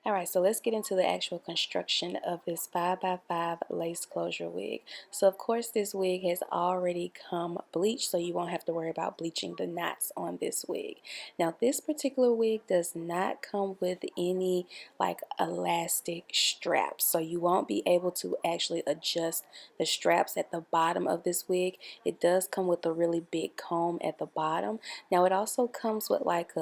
Alright, so let's get into the actual construction of this 5x5 lace closure wig. So of course this wig has already come bleached, so you won't have to worry about bleaching the knots on this wig. Now this particular wig does not come with any like elastic straps, so you won't be able to actually adjust the straps at the bottom of this wig. It does come with a really big comb at the bottom. Now it also comes with like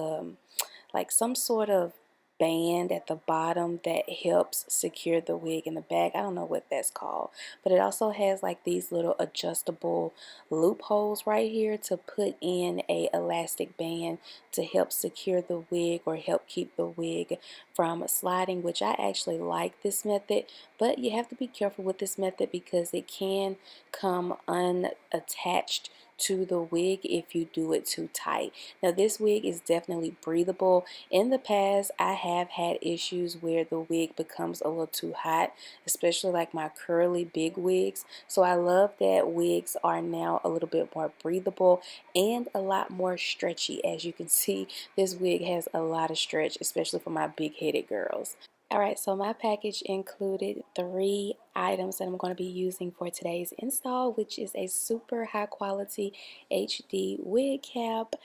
some sort of band at the bottom that helps secure the wig in the back. I don't know what that's called, but it also has like these little adjustable loopholes right here to put in a elastic band to help secure the wig or help keep the wig from sliding, which I actually like this method, but you have to be careful with this method because it can come unattached to the wig if you do it too tight. Now this wig is definitely breathable. In the past I have had issues where the wig becomes a little too hot, especially like my curly big wigs. So I love that wigs are now a little bit more breathable and a lot more stretchy. As you can see, this wig has a lot of stretch, especially for my big headed girls. Alright, so my package included 3 items that I'm going to be using for today's install, which is a super high quality HD wig cap,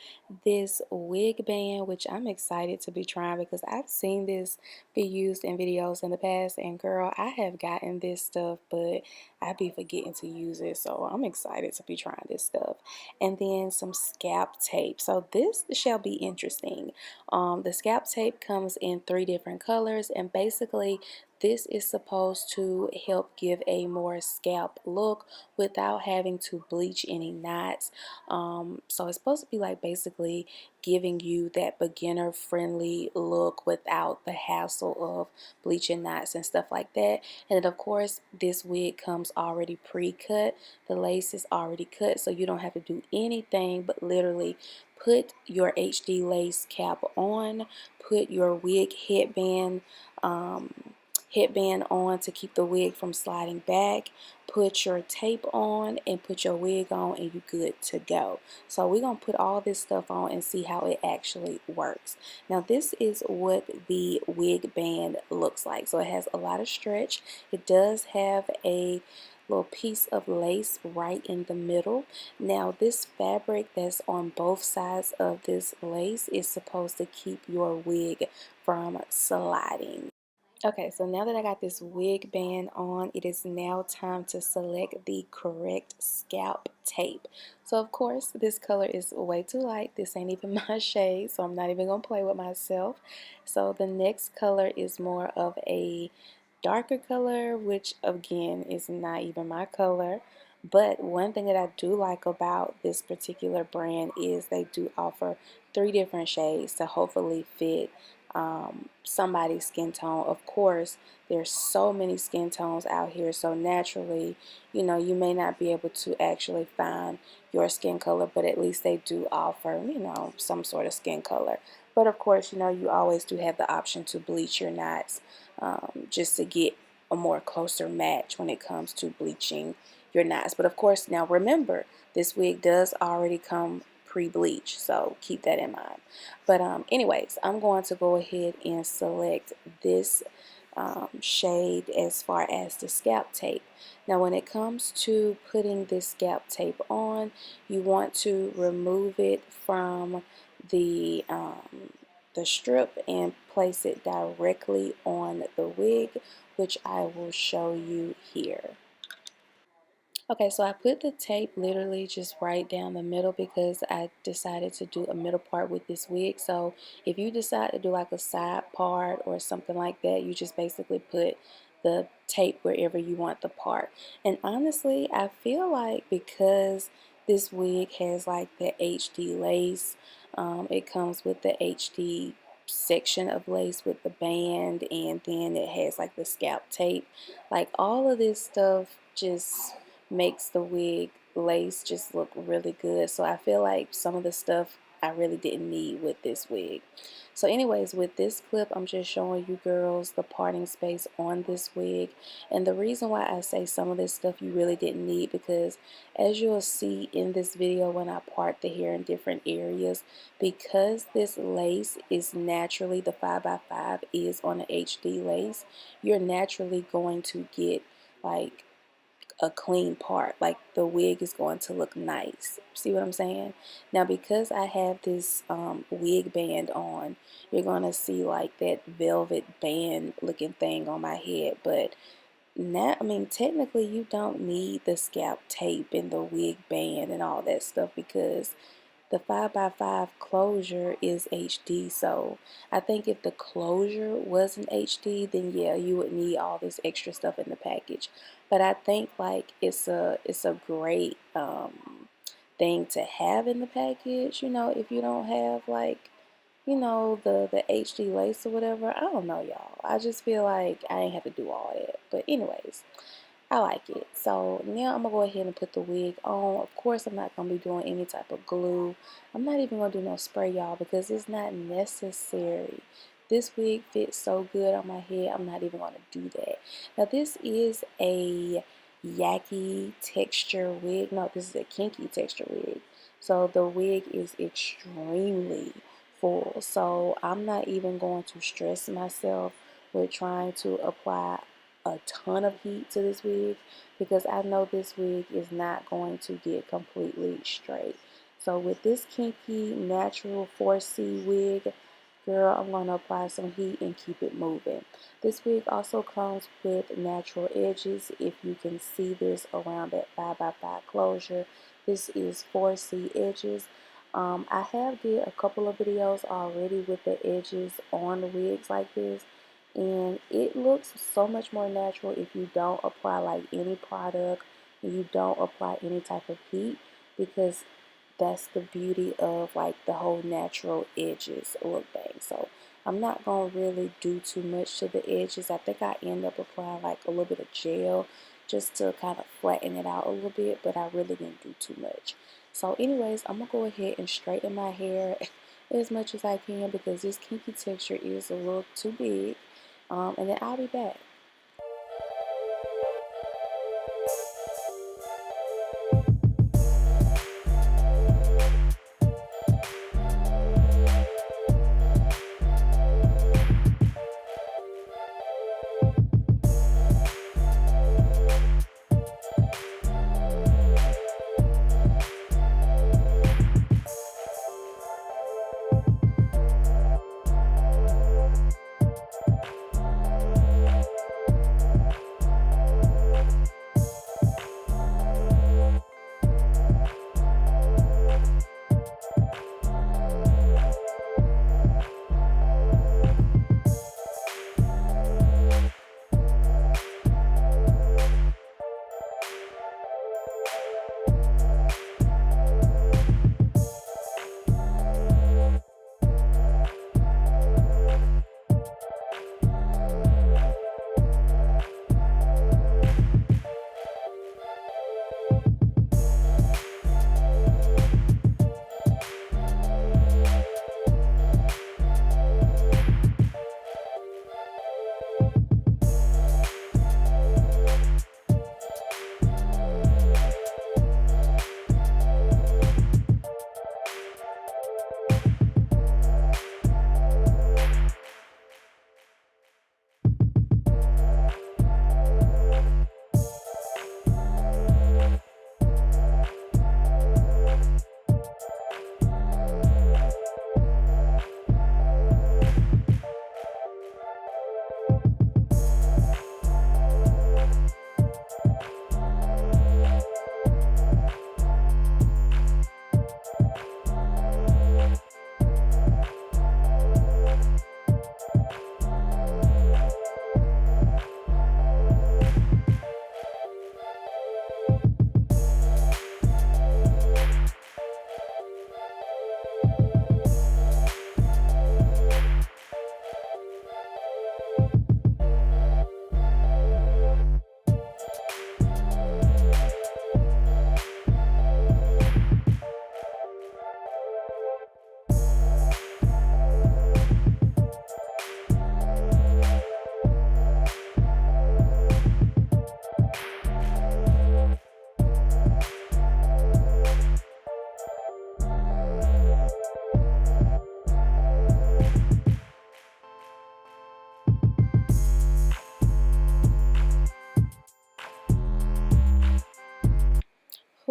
this wig band, which I'm excited to be trying because I've seen this be used in videos in the past, and girl, I have gotten this stuff, but I be forgetting to use it, so I'm excited to be trying this stuff. And then some scalp tape. So this shall be interesting. The scalp tape comes in 3 different colors, and basically this is supposed to help give a more scalp look without having to bleach any knots. So it's supposed to be like basically giving you that beginner friendly look without the hassle of bleaching knots and stuff like that. And then of course this wig comes already pre-cut. The lace is already cut, so you don't have to do anything but literally put your HD lace cap on, put your wig headband on to keep the wig from sliding back, put your tape on and put your wig on, and you're good to go. So we're going to put all this stuff on and see how it actually works. Now this is what the wig band looks like. So it has a lot of stretch. It does have a little piece of lace right in the middle. Now this fabric that's on both sides of this lace is supposed to keep your wig from sliding. Okay, so now that I got this wig band on, it is now time to select the correct scalp tape. So of course, this color is way too light. This ain't even my shade, so I'm not even going to play with myself. So the next color is more of a darker color, which again is not even my color. But one thing that I do like about this particular brand is they do offer 3 different shades to hopefully fit somebody's skin tone. Of course, there's so many skin tones out here, so naturally, you know, you may not be able to actually find your skin color, but at least they do offer, you know, some sort of skin color. But of course, you know, you always do have the option to bleach your knots just to get a more closer match when it comes to bleaching your knots. But of course, now remember, this wig does already come pre-bleach, so keep that in mind. But anyways, I'm going to go ahead and select this shade as far as the scalp tape. Now when it comes to putting this scalp tape on, you want to remove it from the strip and place it directly on the wig, which I will show you here. Okay, so I put the tape literally just right down the middle because I decided to do a middle part with this wig. So if you decide to do like a side part or something like that, you just basically put the tape wherever you want the part. And honestly, I feel like because this wig has like the HD lace, it comes with the HD section of lace with the band, and then it has like the scalp tape. Like all of this stuff just makes the wig lace just look really good. So I feel like some of the stuff I really didn't need with this wig. So anyways, with this clip, I'm just showing you girls the parting space on this wig. And the reason why I say some of this stuff you really didn't need, because as you'll see in this video when I part the hair in different areas, because this lace is naturally, the 5x5 is on an HD lace, you're naturally going to get like a clean part. Like the wig is going to look nice. See what I'm saying? Now because I have this wig band on, you're going to see like that velvet band looking thing on my head. But now, I mean, technically you don't need the scalp tape and the wig band and all that stuff, because the 5x5 closure is HD. So I think if the closure wasn't HD, then yeah, you would need all this extra stuff in the package. But I think like it's a great thing to have in the package, you know, if you don't have like, you know, the HD lace or whatever. I don't know, y'all. I just feel like I ain't have to do all that. But anyways, I like it. So now I'm going to go ahead and put the wig on. Of course, I'm not going to be doing any type of glue. I'm not even going to do no spray, y'all, because it's not necessary. This wig fits so good on my head, I'm not even going to do that. Now, this is a yaki texture wig. No, this is a kinky texture wig. So the wig is extremely full. So I'm not even going to stress myself with trying to apply a ton of heat to this wig, because I know this wig is not going to get completely straight. So with this Kinky natural 4C wig, girl, I'm going to apply some heat and keep it moving. This wig also comes with natural edges. If you can see this around that 5x5 closure, this is 4C edges. I have did a couple of videos already with the edges on wigs like this, and it looks so much more natural if you don't apply like any product and you don't apply any type of heat, because that's the beauty of like the whole natural edges look thing. So I'm not gonna really do too much to the edges. I think I end up applying like a little bit of gel just to kind of flatten it out a little bit, but I really didn't do too much. So anyways, I'm gonna go ahead and straighten my hair as much as I can, because this kinky texture is a little too big. And then I'll be back.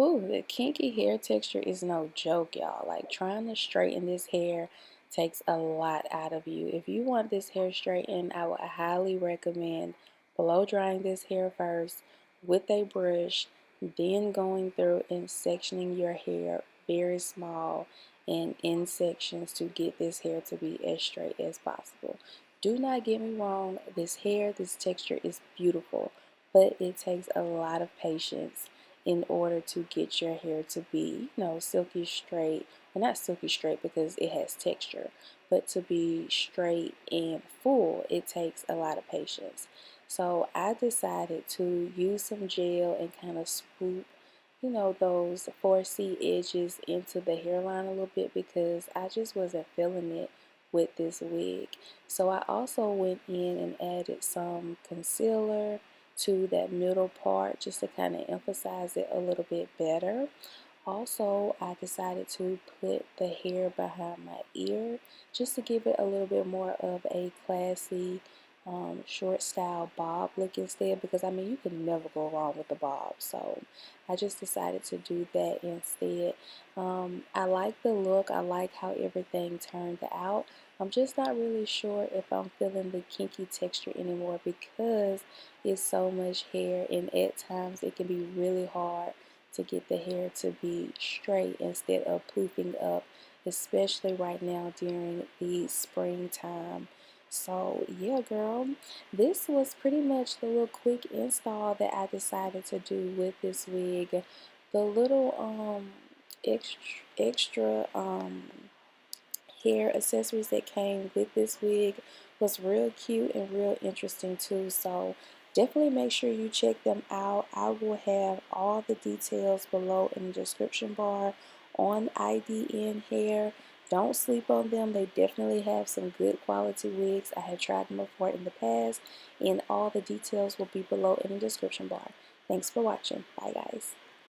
Whew, the kinky hair texture is no joke, y'all. Like, trying to straighten this hair takes a lot out of you. If you want this hair straightened, I would highly recommend blow drying this hair first with a brush, then going through and sectioning your hair very small and in sections to get this hair to be as straight as possible. Do not get me wrong, this hair, this texture is beautiful, but it takes a lot of patience in order to get your hair to be, silky straight. Well, not silky straight because it has texture, but to be straight and full, it takes a lot of patience. So I decided to use some gel and kind of swoop, those 4C edges into the hairline a little bit because I just wasn't feeling it with this wig. So I also went in and added some concealer to that middle part just to kind of emphasize it a little bit better. Also, I decided to put the hair behind my ear just to give it a little bit more of a classy short style bob look instead, because I mean you can never go wrong with the bob. So I just decided to do that instead. I like the look. I like how everything turned out. I'm just not really sure if I'm feeling the kinky texture anymore because it's so much hair, and at times it can be really hard to get the hair to be straight instead of poofing up, especially right now during the springtime. So yeah, girl, this was pretty much the little quick install that I decided to do with this wig. The little extra hair accessories that came with this wig was real cute and real interesting too. So definitely make sure you check them out. I will have all the details below in the description bar on IDNHair. Don't sleep on them. They definitely have some good quality wigs. I have tried them before in the past, and all the details will be below in the description bar. Thanks for watching. Bye, guys.